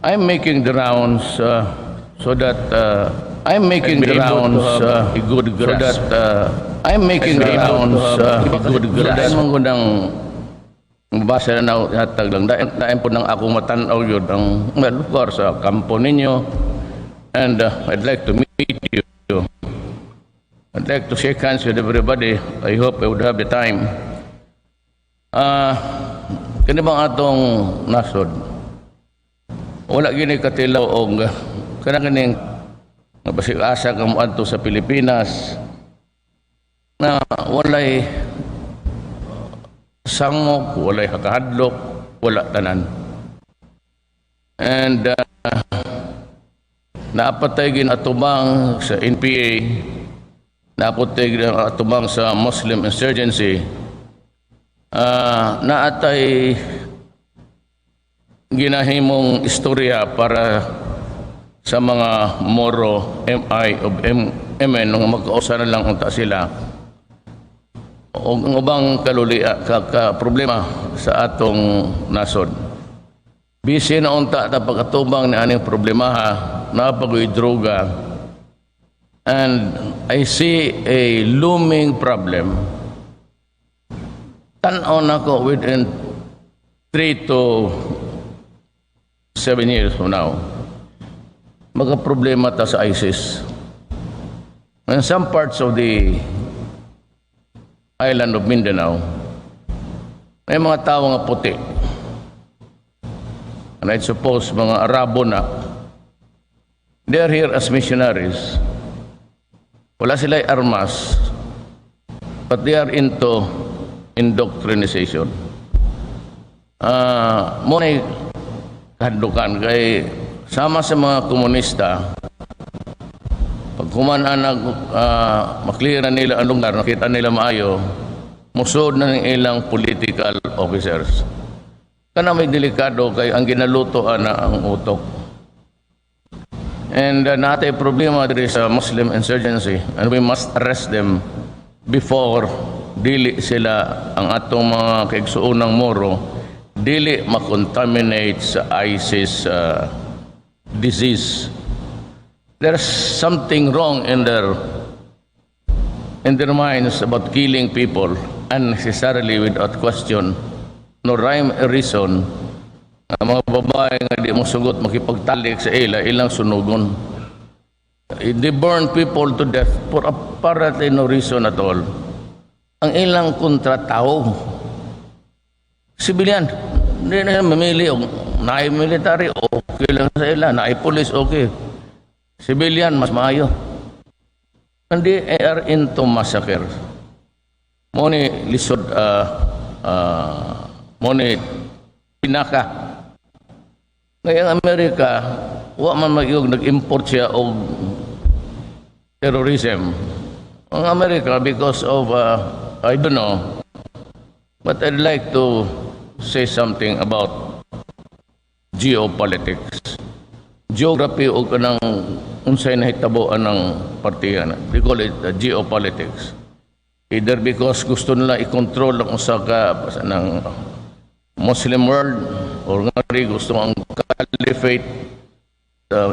I'm making the rounds so that I'm making the rounds a good grasp. So that I'm making the rounds a good grasp. Dahil mong mabasa na hatag lang. Dahil po nang ako matanaw yun ang, well, of course, kampo ninyo. And I'd like to meet you. I'd like to shake hands with everybody. I hope I would have the time. Kani bang atong nasod? Wala gini katilaw og kanang basig asa kamo adto sa Pilipinas na walay sangok, walay hakahadlok, wala tanan. And naapatay gin atubang sa NPA, naapatay gin atubang sa Muslim Insurgency. Naatay ginahimong istorya para sa mga Moro, MI o MN nung magkausa na lang unta sila o ang ubang kalulia problema sa atong nasod. Bisi na unta ta pagkatubang ni aning problemaha napagoy droga, and I see a looming problem. Tan-on ako within 3 to 7 years from now, magka-problema ta sa ISIS. In some parts of the island of Mindanao, may mga tao nga puti. And I suppose mga Arabo na. They are here as missionaries. Wala sila'y armas, but they are into indoctrination. Muna'y kahadlukan kay sama sa mga komunista, pag kumananag makliran nila ang lugar, nakita nila maayo, musod na ng ilang political officers. Kana may delikado kay ang ginalutoan na ang utok. And natay problema diri sa Muslim Insurgency, and we must arrest them before dili sila ang atong mga kaigsuunang Moro dili makontaminate sa ISIS disease. There's something wrong in their minds about killing people unnecessarily without question nor rhyme or reason. Ang mga babae nga di mo sugot makipagtalik sa ilang sunugon. They burn people to death for apparently no reason at all. Ang ilang kontratao, sibilyan, hindi na mamili, naay military, okay lang sa ila, naay police, okay. Civilian, mas maayo. Hindi are into massacres. Moni lisod, moni pinaka. Ngayong Amerika, wa man magyog nag-import siya og terrorism. Ang Amerika, because of I don't know, but I'd like to say something about geopolitics. Geography o kanang unsay nahitaboan ng partiyan. We call it geopolitics. Either because gusto nila i-control ang usa ka ng Muslim world, or nga rin gusto ang caliphate,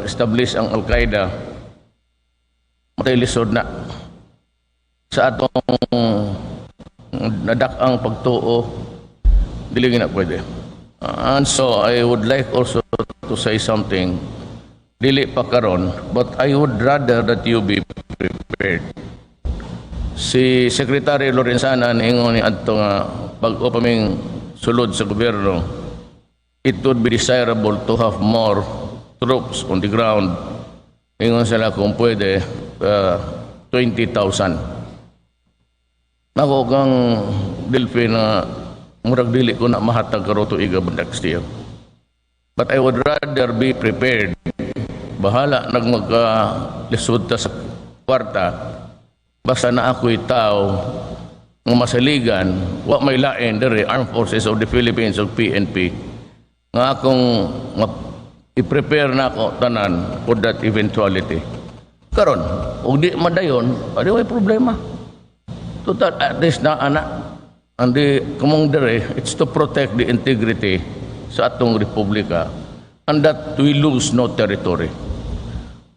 establish ang Al-Qaeda. Matay lisod na sa atong nadakang pagtuo, dili na pwede. And so I would like also to say something, dili pa karon, but I would rather that you be prepared. Si Secretary Lorenzana niingon ni adto nga bag-o pa ming sulod sa gobyerno, it would be desirable to have more troops on the ground. Ingon sila kung pwede 20,000. Nako kang Delphi na murag dili ko na mahatag karoto iga next year. But I would rather be prepared. Bahala nagmaglisod ta sa kwarta, basta na ako'y tao ng masaligan, wa may lain dere Armed Forces of the Philippines o PNP, nga akong i-prepare na ako tanan for that eventuality. Karon, kung di madayon, adi may problema. Total, at least na anak, andi kumong dere, it's to protect the integrity sa atong republika. and that we lose no territory.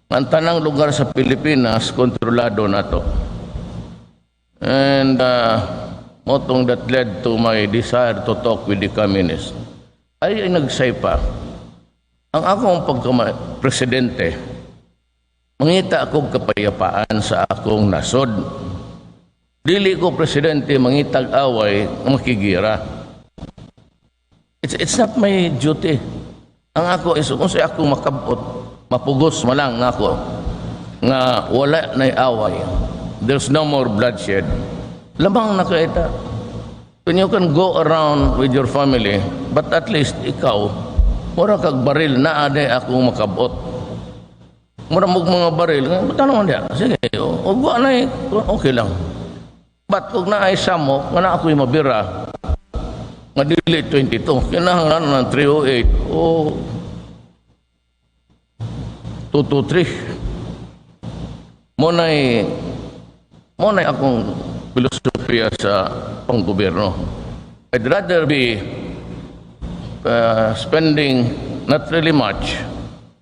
Ang tanang lugar sa Pilipinas, kontrolado na to. And motong that led to my desire to talk with the communists ay nagsay pa. Ang akong pagka-presidente, mangita akong kapayapaan sa akong nasod. Dili ko presidente mangitag away makigira. It's not my duty. Ang ako is kung sa akong makabot, mapugos malang ako nga wala na away. There's no more bloodshed. Lamang na kaita. When you can go around with your family, but at least ikaw, mura kag baril na ade ako makabot. Mura mo mga baril, ba't naman diya? Sige, huwag na okay lang. But kung na ay samok, nga na ako'y mabira, nga dili 22, kinahanglan ng 308, o 223. Muna'y akong filosofiya sa panggobyerno. I'd rather be spending not really much,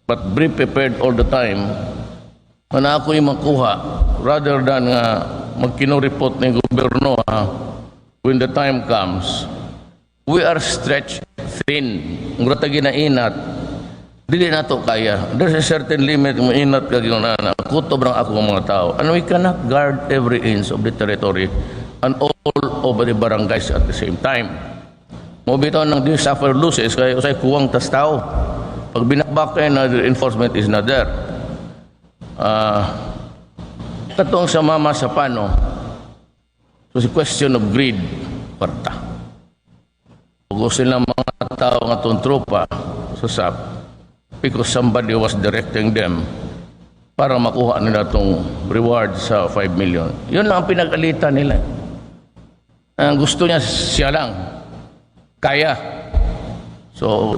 but be prepared all the time, na ako'y makuha, rather than magkinoreport ng gobyerno when the time comes. We are stretched thin. Ang ratagi na inat, dili na to kaya. There's a certain limit ng inat kag yung kutob ng ako mga tao. And we cannot guard every inch of the territory and all over the barangays at the same time. Mobito ng di suffer losses kaya usay kuwang tas tao. Pag binakbak kayo na the enforcement is not there. Katong sa mama sa pano, so it's a question of greed, kwarta. Pag sila mga tao nga itong tropa sa SAP, because somebody was directing them para makuha nila itong reward sa 5 million. Yun lang ang pinag-alitan nila. Ang gusto niya siya lang, kaya. So,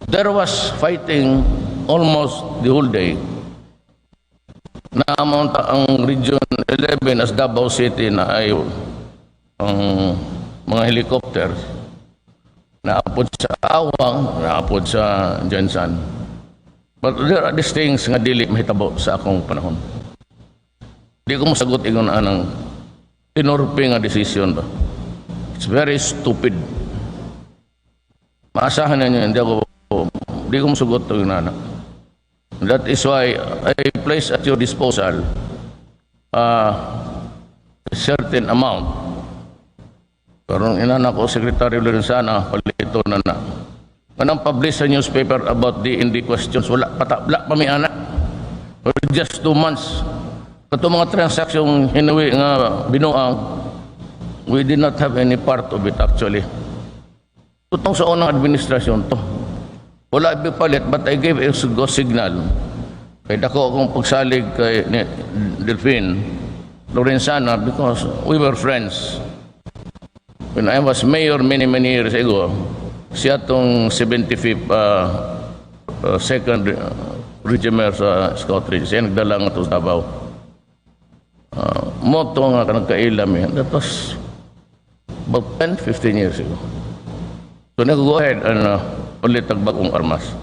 there was fighting almost the whole day. Na-amount ang Region 11 as Davao City na ay ang mga helicopters. Naapod sa Awang, naapod sa Jensan. But there are these things nga dili mahitabo sa akong panahon. Di ko masagot ingon anang tinorpe nga decision ba. It's very stupid. Maasahan na niyo, di ko masagot ito yung anak. That is why I place at your disposal a certain amount. Karong inanak ko, Secretary Lorenzana, palito na na. Kanang publish sa newspaper about the questions, wala pa may anak. For just 2 months. Kato mga transaksyon hinuwi nga binuang, we did not have any part of it actually. Tutong sa unang administrasyon to. Wala ipalit, but I gave a go signal. Kaya dako akong pagsalig kay Delphine Lorenzana because we were friends. When I was mayor many years ago, siya itong 75th second regiment sa Scout Ridge. Siya nagdala nga ito sa Davao. Moto nga nagkailam yan. That was about 10-15 years ago. So go ahead and ulit tagbakong armas.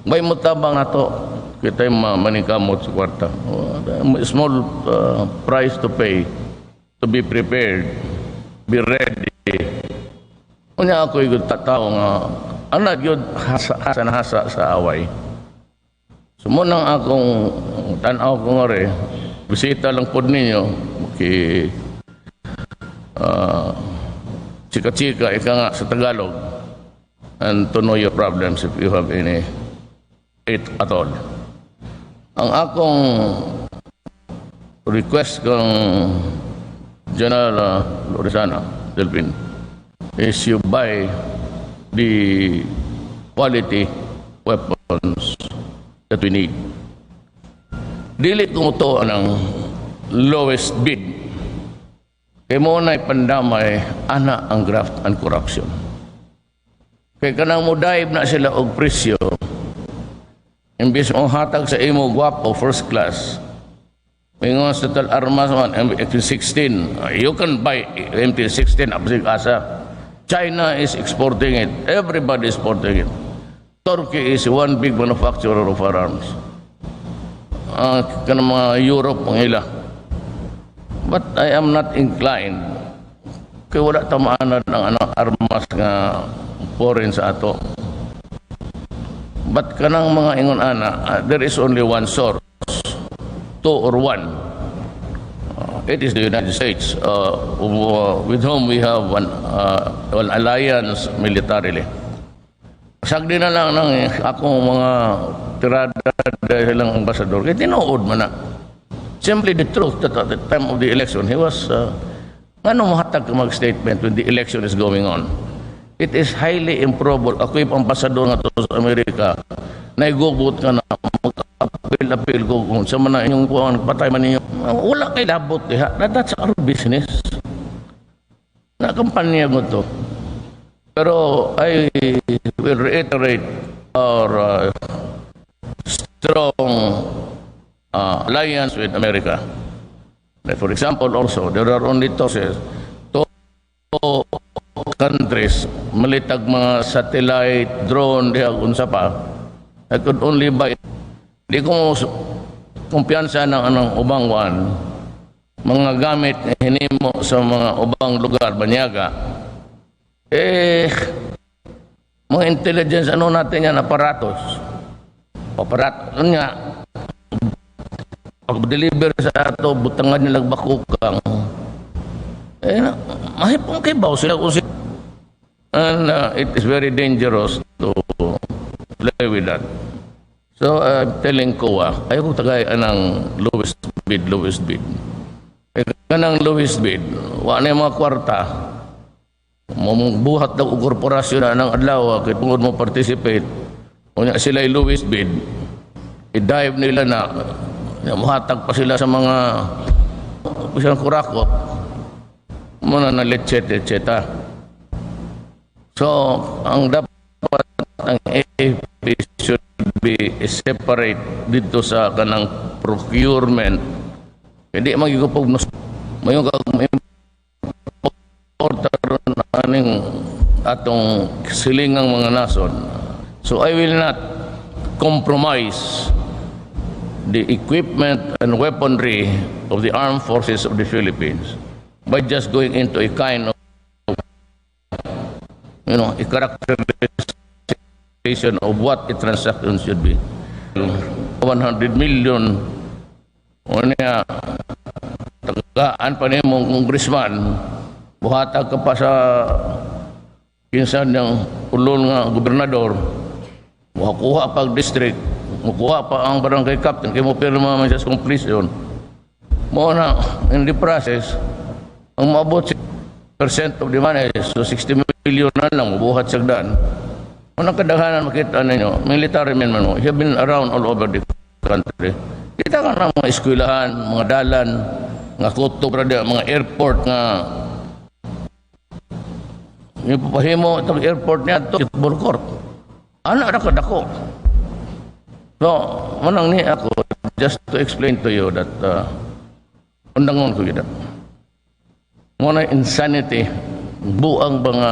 May mutabang na ito. Kita yung manikamot sa kwarta. Small price to pay to be prepared, be ready. Unya ako yung tatao nga anak yun hasa sa away. So munang akong tanaw ko nga rin, bisita lang po ninyo, chika-chika, ika nga sa Tagalog, and to know your problems if you have any at all. Ang akong request kang General Lorenzana, Delphine, is you buy the quality weapons that we need. Dili kung ito ang lowest bid. Kaya mo na ipandamay, ana ang graft and corruption. Kaya kanang mo dive na sila og presyo, imbis mong hatag sa imo guwapo, first class, mingon sa tal armas man, M16, you can buy M16, apasig asa. China is exporting it. Everybody is exporting it. Turkey is one big manufacturer of firearms. Kanang mga Europe, mga ila. But I am not inclined. Kaya wala tamaan ng armas nga foreign sa ato. But kanang mga ingon ana, there is only one source. Two or one. It is the United States, with whom we have an alliance militarily. Sagdi na lang ng akong mga tirada silang ambasador. Kaya tinuod man na. Simply the truth that at the time of the election, he was, ano mahatag ka mag-statement when the election is going on? It is highly improbable. Ako yung ambasador nga to sa Amerika, naigubot ka na mag-appeal ko kung sa man na inyong kuhaan, patay man ninyo. Wala kay labot. That's our business. Nakampanya ko to. Pero I will reiterate our strong alliance with America. For example, also, there are only two countries, malitag mga satellite, drone, diha unsa pa. I could only buy. Di ko kumpiyansa ng ubang one, mga gamit na hinimo sa mga ubang lugar, banyaga. Mga intelligence, ano natin yan, aparatos. Aparatos nga, pag-deliver sa ato, butangan nilang bakukang. Mahipong kibaw sila kung sila. And it is very dangerous to play with that. So, I'm telling Kowa, ayaw ko tagay anang lowest bid. Kanang lowest bid, wala na yung mga kwarta, buhat daw o korporasyon na ng adlaw, kaya tungod mo participate, kung sila yung lowest bid, i-dive nila na, muhatag pa sila sa mga isang kurakot, muna na letchet, etc. So, ang dapat ang AFP should be separate dito sa kanang procurement. Hindi magigupog no mayo importaron aning atong silingang mga nason. So I will not compromise the equipment and weaponry of the armed forces of the Philippines by just going into a kind of a characterization of what a transaction should be. 100 million o niya tagaan pa niya mong congressman, buhatag ka pa sa kinsan ng ulol nga gobernador, makuha pag district, makuha pa ang barangay captain, kaya mo pirma man siya sa completion. Mo na, in the process, ang maabot 6% of the money, so 60 million na lang, mabuhat siya daan. Unang kadaghanan makita ninyo, military men man mo, he have been around all over the country. Kita ka ng mga eskwelahan, mga dalan, mga kuto, mga airport nga yung papahimo itong airport niya ito, football court. Anak na kadako. So, manang ni ako, just to explain to you that undangon ko kita. Muna insanity, buang mga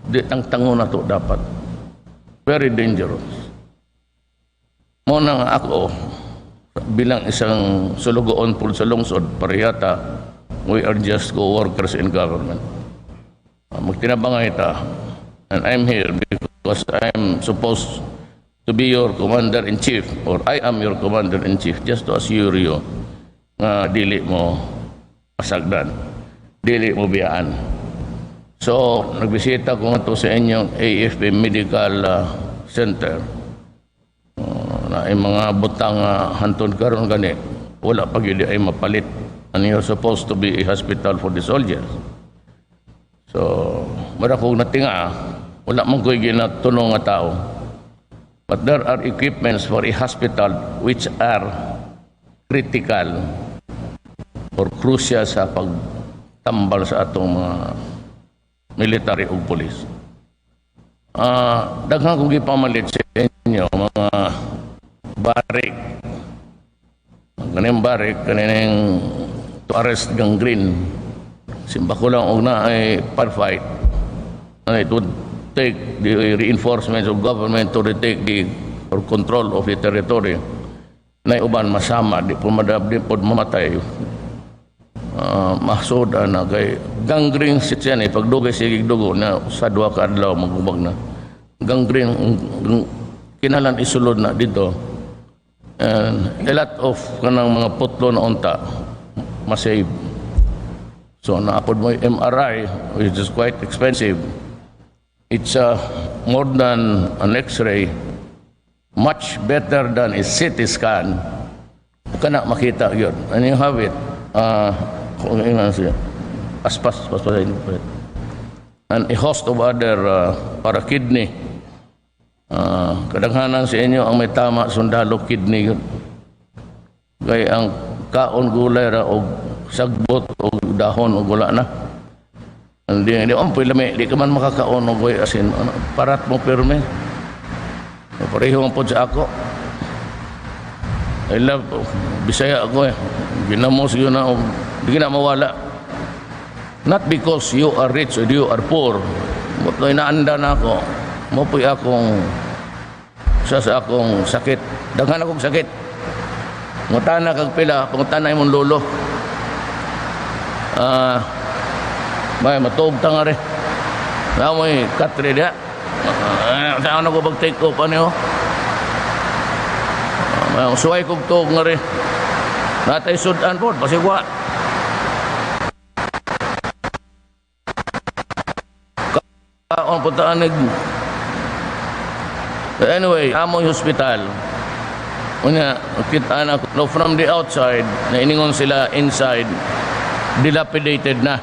di tangtangon na to dapat. Very dangerous. Muna nga ako, bilang isang sulugoon po sa lungsod, parehata, we are just co-workers in government. Magtinabangay ita, and I'm here because I'm supposed to be your commander-in-chief, or I am your commander-in-chief, just to assure you nga dili mo masagdan, dili mo biyaan. So, nagbisita ko nga to sa inyong AFP Medical Center. Na ay mga butang hantod karon gani wala pa gyud ay mapalit, and you're supposed to be a hospital for the soldiers. So mara ko natinga wala man koy ginatunong nga tao, but there are equipments for a hospital which are critical or crucial sa pagtambal sa atong mga military ug police. Daghang kong gipamalit sa inyo mga barik, kaning barik, kaning to arrest gangrene. Simba ko lang og na ay firefight. Ano ito, take the reinforcements of government to retake the or control of the territory. Na uban masama, di po madab, di po mamatay. Mahsoda na kay gangrene siya ni pagdugay sigig dugo na sa duha ka adlaw magubag na. Gangrene kinalan isulod na dito. And a lot of kanang mga putlo na unta masave. So naapod mo yung MRI, which is quite expensive. It's more than an X-ray, much better than a CT scan. Kana makita yun. And you have it. Kung ano siya. Paspasin. And a host of other para kidney. Kadaghanan sa inyo ang may tama sundalo kidney yun. Kaya ang kaon gulay ra o sagbot o dahon o gula na. Hindi ampoy lami, di ka man makakaon o goy asin. Parat mo pirme. Pareho ang pod sa ako. I love Bisaya ako eh. Ginamos yun na di na mawala. Not because you are rich or you are poor. Mutoy naanda na ako. Mapoy akong sa akong sakit. Daghan akong sakit. Ngutana kag pila, pangutana imong lolo. May matug ta nga rin. Namoy katre dia. Saan ako mag-take off ano? Suway kong tug nga rin. Natay sudan po, pasigwa. Kaon po taanig. Anyway, amoy hospital. Unya, kita na no, from the outside, na iningon sila inside, dilapidated na.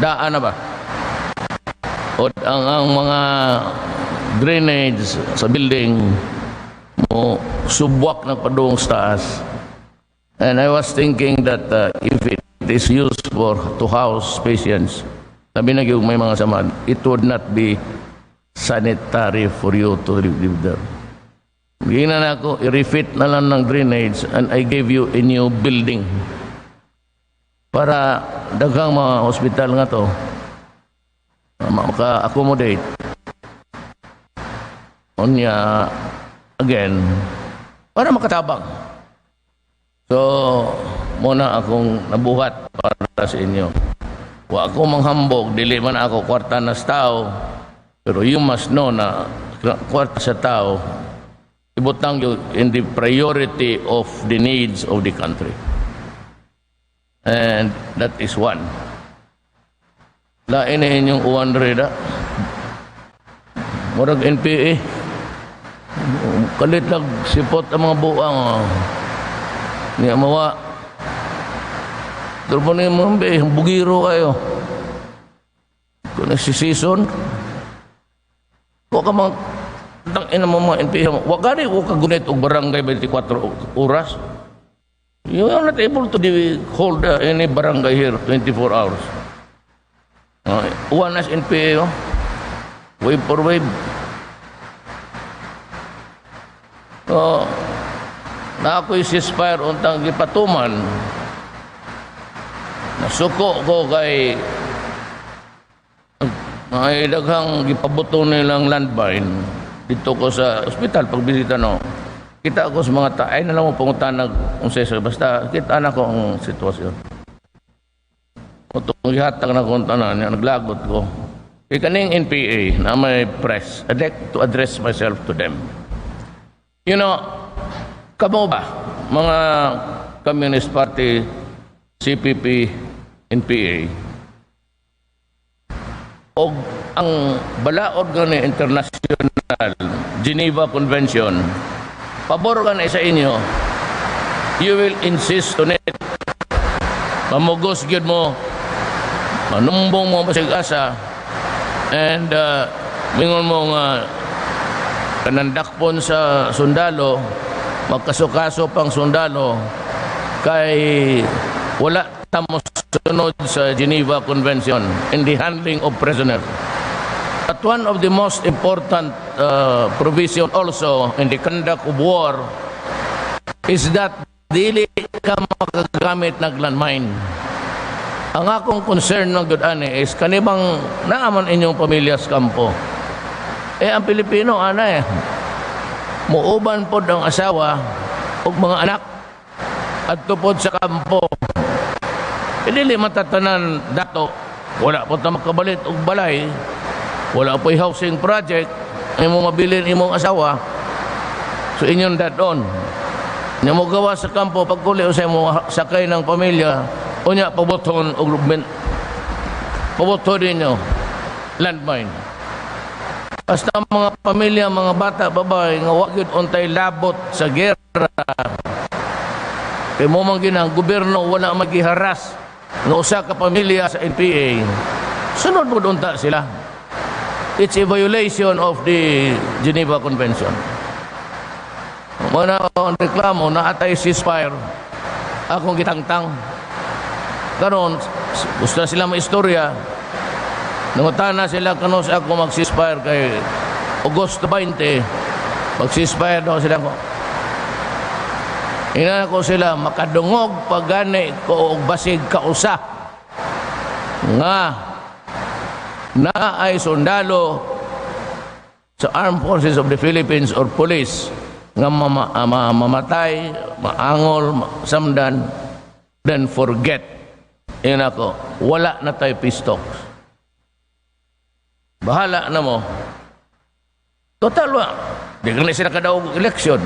Daan na ba? O ang mga drainage sa building mo subwak na padung sa taas. And I was thinking that if it is used to house patients, sabi na may mga samad, it would not be sanitary for you to live there. Gina na ako, i-refit na lang ng drainage and I gave you a new building para daghang mga hospital nga to maka-accommodate. Unya, again, para makatabang. So, muna akong nabuhat para sa inyo. Wa ako manghambog, dili man ako kwarta na sa tao, pero you must know na kwarta sa tao, ibutang you in the priority of the needs of the country. And that is one. Lain na inyong uwan reda. Murag NPA. Kalit lang sipot ang mga buang. Niya mawa. Turbo na yung mga bugiro kayo. Kung nagsisison, huwag ka mga tangin mo mga NPA. Huwag ka rin, huwag ka gunit og barangay 24 oras. You are not able to hold any barangay here 24 hours. One as NPA, wave for wave. Na ako'y ceasefire untang gipatuman. Nasuko ko kay may daghang gipabuto nilang landmine dito ko sa ospital pagbisita no. Kita ako sa mga taay na lang mo pangutanag unsay basta kita na ko ang sitwasyon. Utong gihatag na kong tanan, naglagot ko. Kaning NPA na may press, I'd like to address myself to them. You know, kamo ba, mga Communist Party, CPP, NPA, o ang balaod gani international Geneva Convention, pabor ka na sa inyo, you will insist on it. Pamugos gyud mo, manumbong mo masig-asa, and mingon mo nga kanandakpon sa sundalo, magkasukaso pang sundalo, kay wala tamo sunod sa Geneva Convention in the handling of prisoners. But one of the most important provision also in the conduct of war is that dili ka makagamit ng landmine. Ang akong concern ng gudane is kanibang naaman inyong pamilya sa kampo. Ang Pilipino, muuban pod ang asawa o mga anak at tupod sa kampo. Dili matatanan dato. Wala po na makabalit og balay. Wala po housing project. Imo mabilin imong asawa. So inyong dadon. Nya mo gawa sa kampo pagkuli usay mo sakay ng pamilya unya paboton og paboto ninyo landmine. Basta mga pamilya, mga bata, babae nga wa gyud untay labot sa gera. Kay mo man ginang gobyerno wala magiharas nga usa ka pamilya sa NPA. Sunod mo unta sila. It's a violation of the Geneva Convention. Muna ang reklamo na atay ceasefire akong gitangtang karon gusto na sila maistorya nangutana sila kanon sa ako mag-ceasefire kay Agosto 20 mag-ceasefire daw sila ko ina ko sila makadungog pagani ko og basig kausa nga na ay sundalo sa Armed Forces of the Philippines or police nga mamatay, maangol, samdan, then forget. Yun ako, wala na tayo peace talks. Bahala na mo. Total wa. Di ka na sila kadaog eleksyon.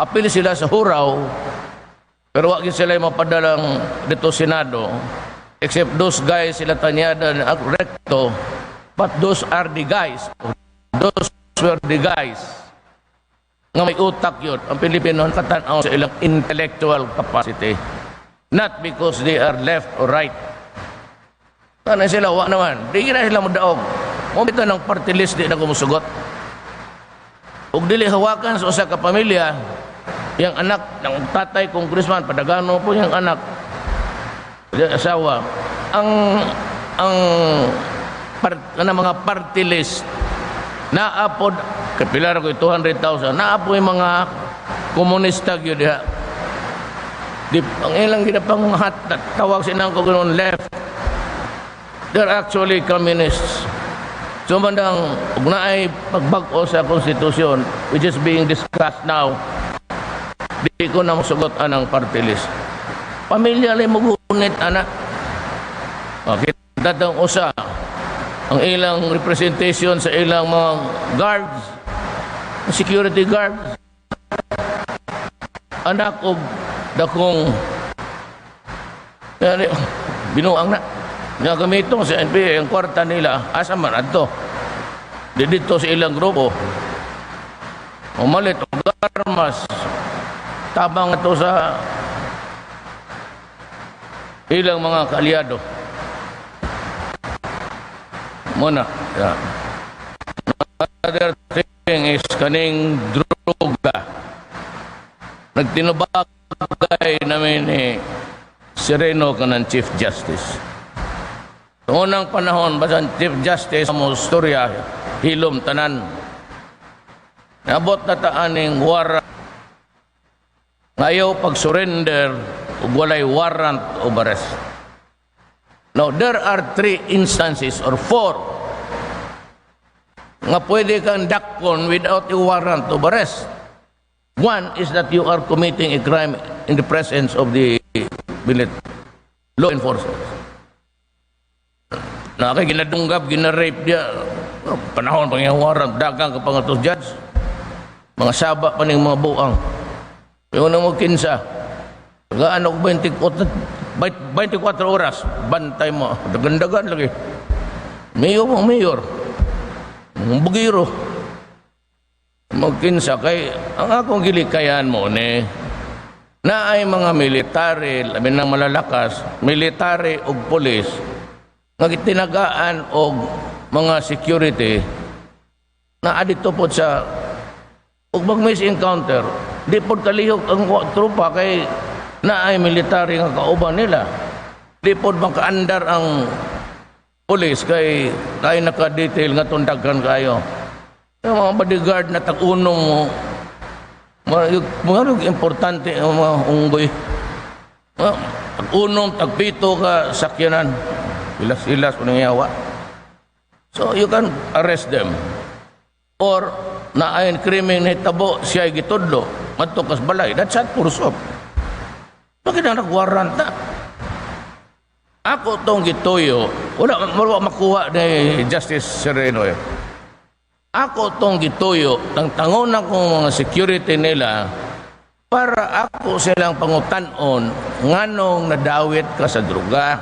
Apil sila sa huraw, pero wag sila mapadalang dito Senado, except those guys sila tanyada na recto, but those are the guys. Those were the guys nga may utak yun. Ang Pilipino katanaw sa ilang intellectual capacity. Not because they are left or right. Tanay sila, wak naman. Di na sila mudaog. Mumita ng party list, di na kumusugot. Ug dili hawakan sa usa ka pamilya, yung anak ng tatay, congressman, padagano po yung anak, asawa, mga party list, naapod, kapilar ko 200,000, naapo yung mga komunista yun diha. Ang ilang ginapang tawag sinang ko ganoon left. They're actually communists. So mandang na ay pagbag-o sa konstitusyon which is being discussed now, di ko na masugot anang party list. Pamilya lang magunit, anak. Kita tang usa ang ilang representation sa ilang mga guards, security guards, anak og dakong binuang na nga gamitong sa NPA ang kwarta nila asa man adto dito sa ilang grupo umalit og armas tabang ito sa ilang mga kaalyado muna. Another thing is kaning droga. Nagtinubagay namin ni Sereno kanang Chief Justice. Sa unang panahon, basan Chief Justice mo storya, hilom tanan. Nabot na taaning warrant. Ngayon pag-surrender, walay warrant of arrest. Now, there are 3 instances or 4 nga pwede kang dakpon without a warrant of arrest. One is that you are committing a crime in the presence of the law enforcement. Nakay ginadunggab, ginarape dia, panahon pang yung warrant, dagang ka pangatos judge, mga saba pa ng mga buang. Yung mo kinsa, gaano 24 oras, bantay mo, dagandagan lagi. Mayor mo, mayor. Bugiro. Magkinsa kay ang akong gilikayan mo ni na ay mga military, labi ng malalakas, military o polis, nagitinagaan o mga security na adito po sa ug mag-misencounter, di po kalihok ang trupa kay na ay military nga kauban nila. Di po makaandar ang polis kay tayo naka-detail nga tundagan kayo. Yung mga bodyguard na tag-unong mo, mga importante ang mga unggoy. Tag-unong, tag-pito ka sakyanan. Ilas-ilas po nangyawa. So you can arrest them. or naayon krimen hitabo siya gitudlo madto kas balay, that's not pursuit. Bakit na nagwaranta? Ako tong gituyo, wala makuha ni Justice Sereno. Ako tong gituyo, tangon akong mga security nila para ako silang pangutanon nganong nadawit ka sa druga.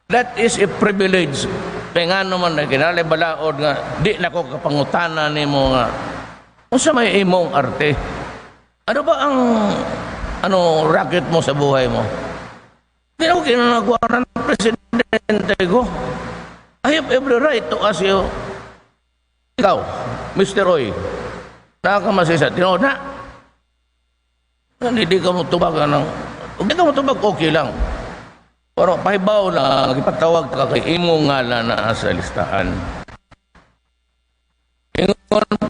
That is a privilege. Kaya nga naman na kinalay balaod nga, di na ko kapangutana ni mo nga, kung sa may imong arte, ano ba ang racket mo sa buhay mo? Hindi ako kinanagawa ng presidente ko. I have every right to ask you, ikaw, Mr. Roy, nakamasisa, tinood na. Hindi ka mo tubagan ng, hindi ka mo tubag, okay lang. Pero pahibaw na, ipatawag ka kay imong ngalan na sa listahan. Ingon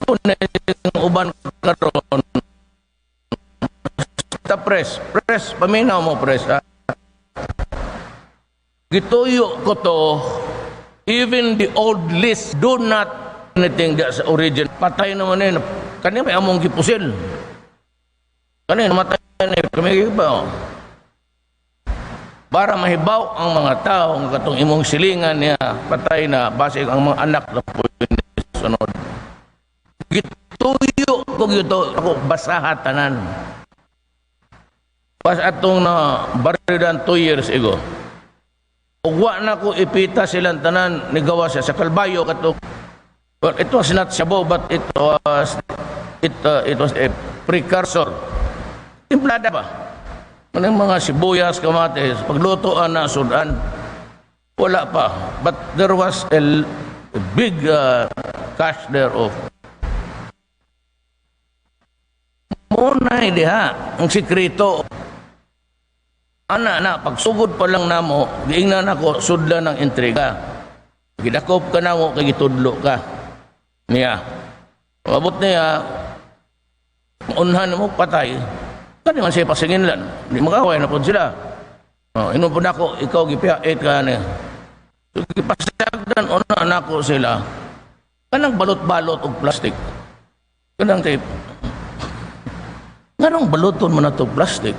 po na yung uban karon sa press, paminaw mo press, ha? Gituyo ko to, even the old list do not anything sa origin. Patay naman yun. Kanina may among gipusil. Kanina namatay na yun. Kami ba? Para mahibaw ang mga tao ng katong imong silingan niya, patay na, base ang mga anak na po sunod. Gituyo ko gito, ako basahat tanan. Pas atong na baridan 2 years ago. Ugwa na ko ipita silang tanan ni gawa siya sa Kalbayo kato. Well, it was not Shabu, but it was a precursor. Timplada ba? Anong mga sibuyas, kamatis, paglutoan na sudan, wala pa. But there was a big cache there of. Muna diha, ang sikreto. Ana, pagsugod pa lang namo, giingnan ako, sudla ng intriga. Gidakop ka na mo, kay gitudlo ka. Niya. Abot niya, unhan mo, patay. Kani man siya pasingin lang. Hindi makaway na po sila. Inom po na ako, ikaw gipiyait ka niya. So, gipasagdan, unahan ako sila. Kanang balot-balot o plastic. Kanang tape. Kanang baloton mo na ito plastic.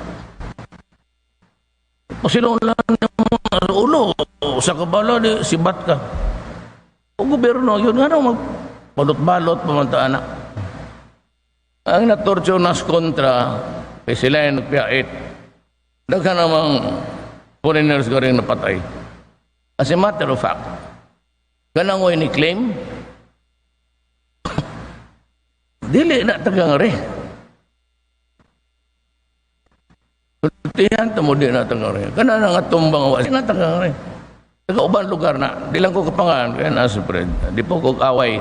Pasilaw lang ng ulo. Sa kabala, sibat ka. O gobyerno, yun nga naman, balot-balot, pamantaan na. Ang natortyo nas kontra, kaya sila yung nagpiyait. Daga namang foreigners ko rin napatay. As a matter of fact, ganang ko ini-claim, dili na tagang rin. Tiyan tamo di na tagang rin. Kana na nga tumbang awas, di na tagang rin. Taga-uban lugar na, di lang ko kapangan, kaya nasa Fred, di po ko away.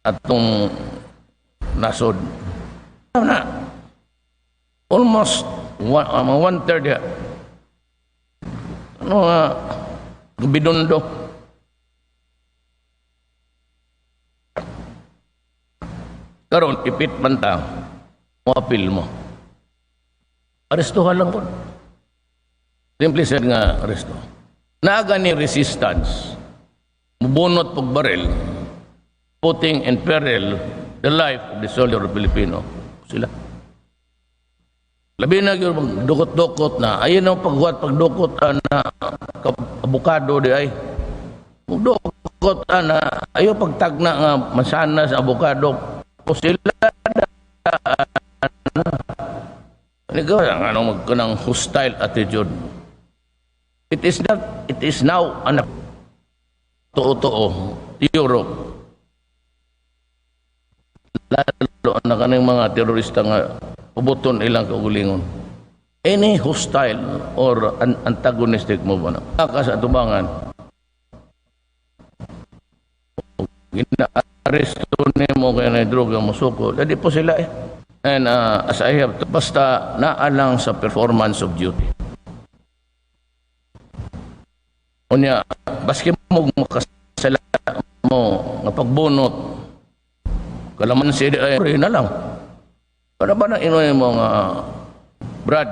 Atong nasod. Na, almost one-third ya. Ano nga, binundo. Karon ipit banta, mo apil mo. Arestuhan lang ko. Simply said nga, aresto. Naaga ni resistance, mubunot pag baril, putting in peril the life of the soldier of Filipino. Sila. Labi na yung dukot-dukot na, ayun ang pagdukot na abukado di ay. Dukot na, ayaw pagtagna nga masana sa abukado. O sila na, anong magkanang hostile attitude. It is now, anak, too, Europe. Lalo na kaning mga terorista nga pubuton ilang kaugulingon. Any hostile or antagonistic move na sa atubangan, gina-aresto nimo kaya na droga mo suko. Dadi po sila eh. And as I have to, basta naalang sa performance of duty. Unya, baski mo makasala mo nga pagbunot, kalaman siya ay na lang. Para ba na inoy mo nga Brad,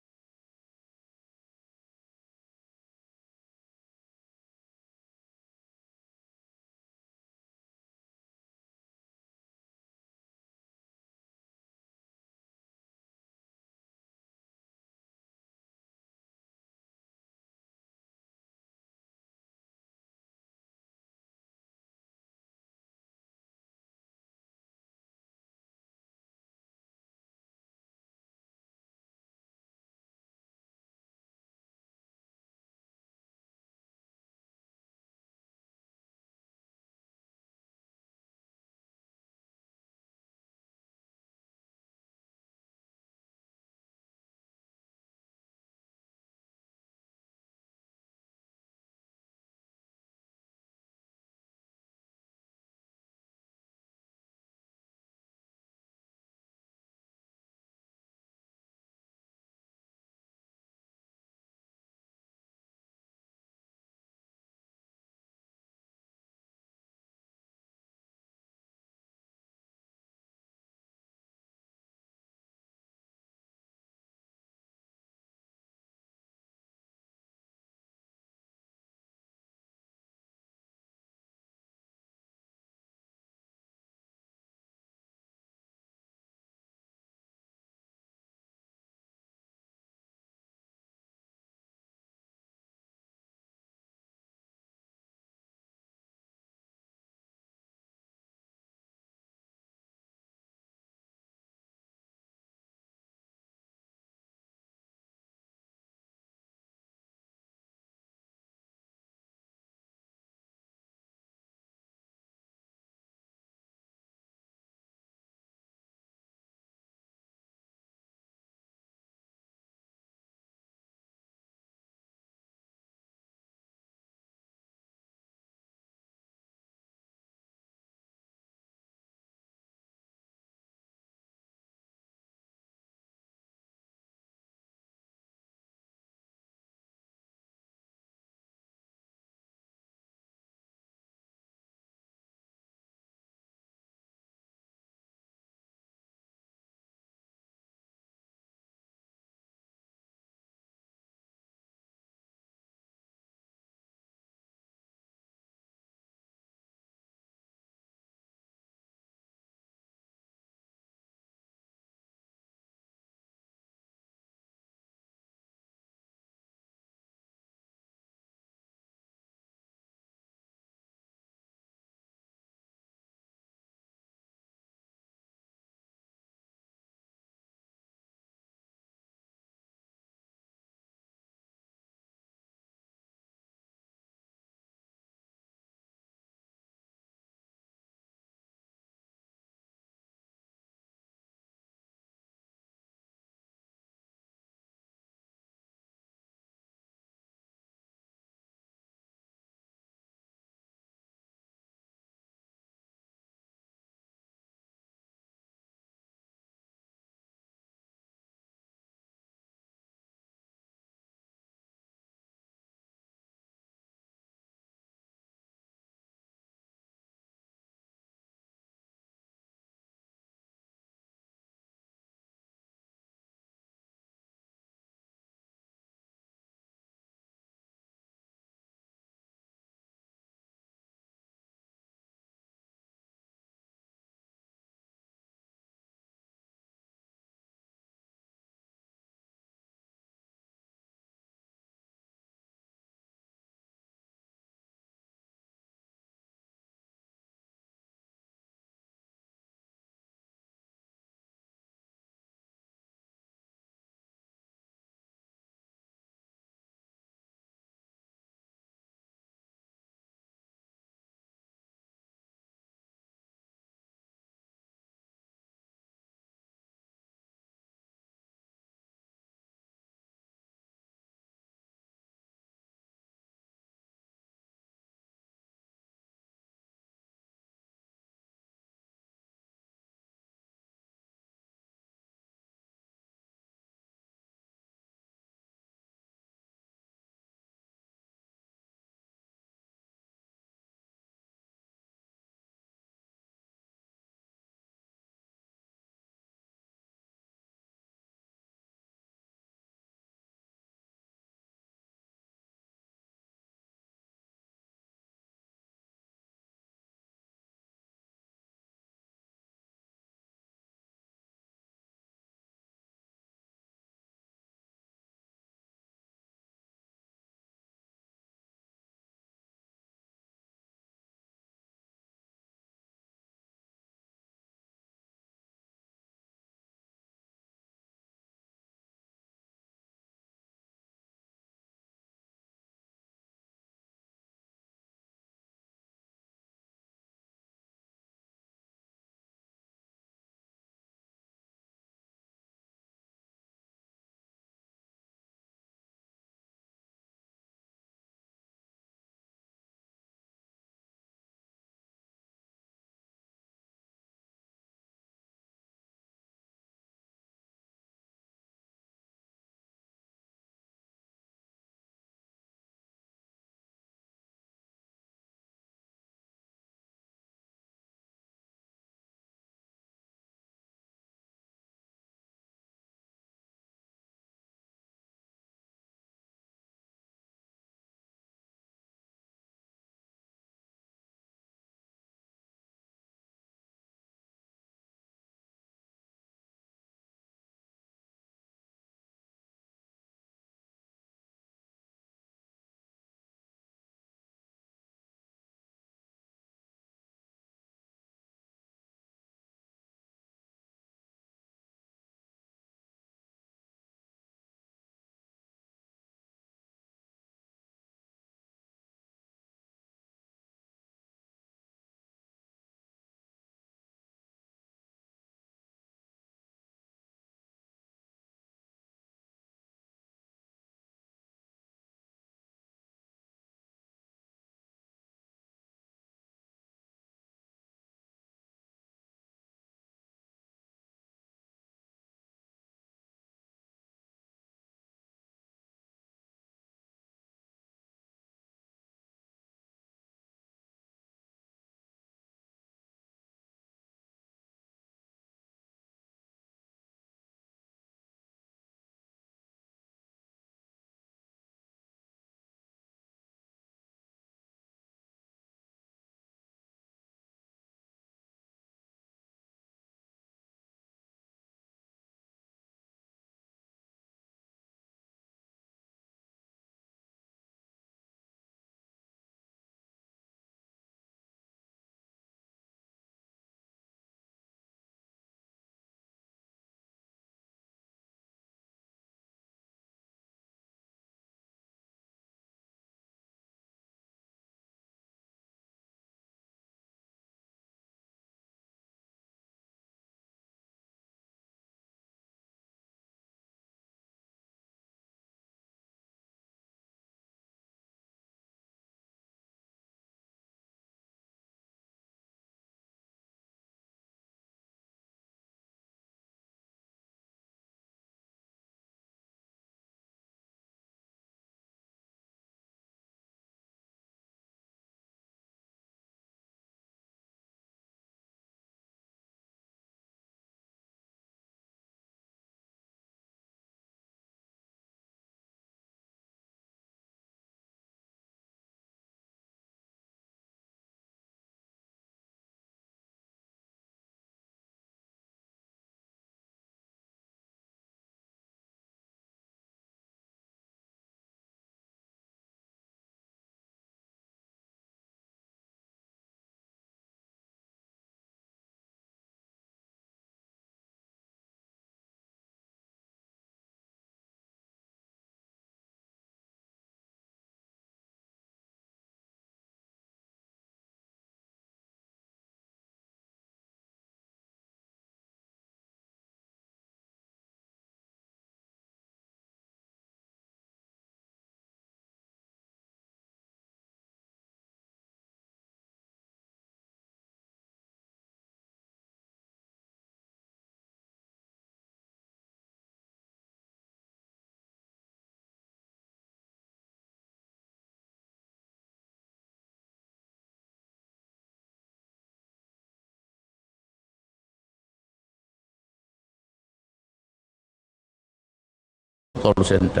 call center.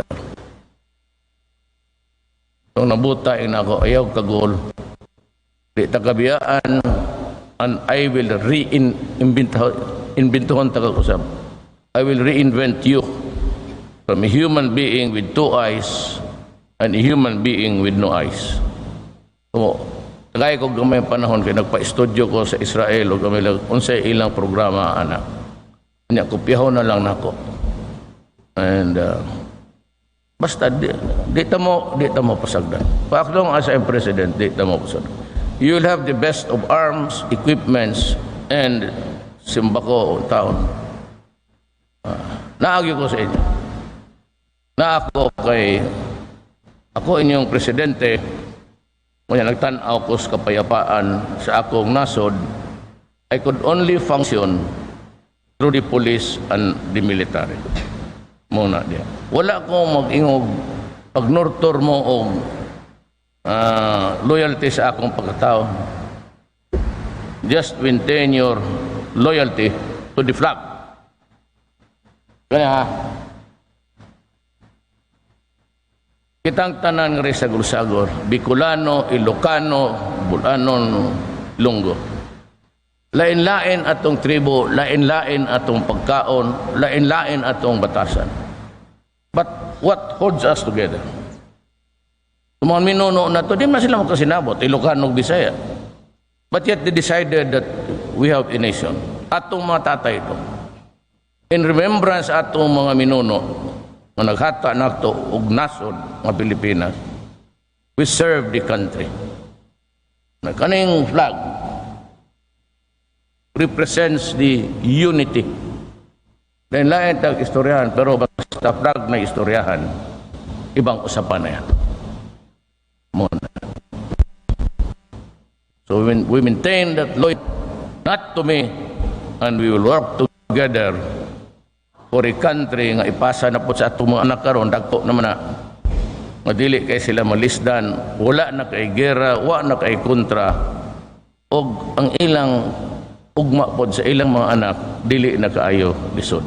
So nabutay na ako, ayaw kagol. Di takabiyaan, and I will reinventuhan tagakusap. I will reinvent you from a human being with two eyes and a human being with no eyes. So, tagay ko gamay panahon kaya nagpa-studio ko sa Israel o gamay lang unsay ilang programa anak. Kanya kopyaho na lang nako. And basta di mo pasagdan. As long as I'm president, di mo pasagdan. You will have the best of arms, equipments, and simbako taon. Naagyo ko sa inyo. Na ako inyong presidente, kaya nagtanaw ko sa kapayapaan sa akong nasod, I could only function through the police and the military. Muna diya. Wala akong mag-ingog pag nurtur mo o loyalty sa akong pagkatao. Just maintain your loyalty to the flag. Kaya kitang tanan nga rin sagor-sagor, Bicolano, Ilocano, Bulanon, Ilonggo. Lain-lain atong tribo, lain-lain atong pagkaon, lain-lain atong batasan. But what holds us together? Mga minuno na to, di man sila makasinabot, Ilocano, Bisaya. But yet they decided that we have a nation. Atong mga tatay ito. In remembrance atong mga minuno, na naghata na ito og nasod ng Pilipinas, we serve the country. Na kaning flag represents the unity. Lain-lain tag istoryahan, pero basta flag na istoryahan, ibang usapan na yan. Muna. So we maintain that loyalty, not to me, and we will work together for a country nga ipasa na po sa atong mga anak karon, dagko naman na madili kay sila malisdan, wala na kay gera, wala na kay kontra, og ang ilang ugma pod sa ilang mga anak dili na kaayo lisod.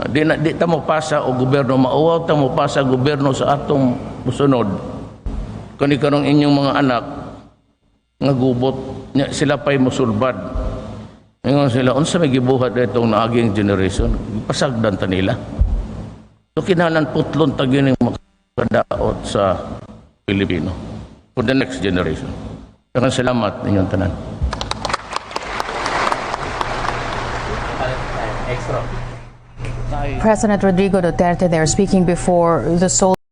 Di ta mo pasa o gobyerno, mauwaw ta mo pasa gobyerno sa atong musunod. Kani karong inyong mga anak nga gubot nya sila pay mosulbad. Ingon sila, unsa may gibuhat itong naaging generation? Pasagdan ta nila. So kinahanglan putlon ta gyud makadaot sa Pilipino for the next generation. Kaya salamat ninyong tanan. President Rodrigo Duterte there speaking before the soldiers.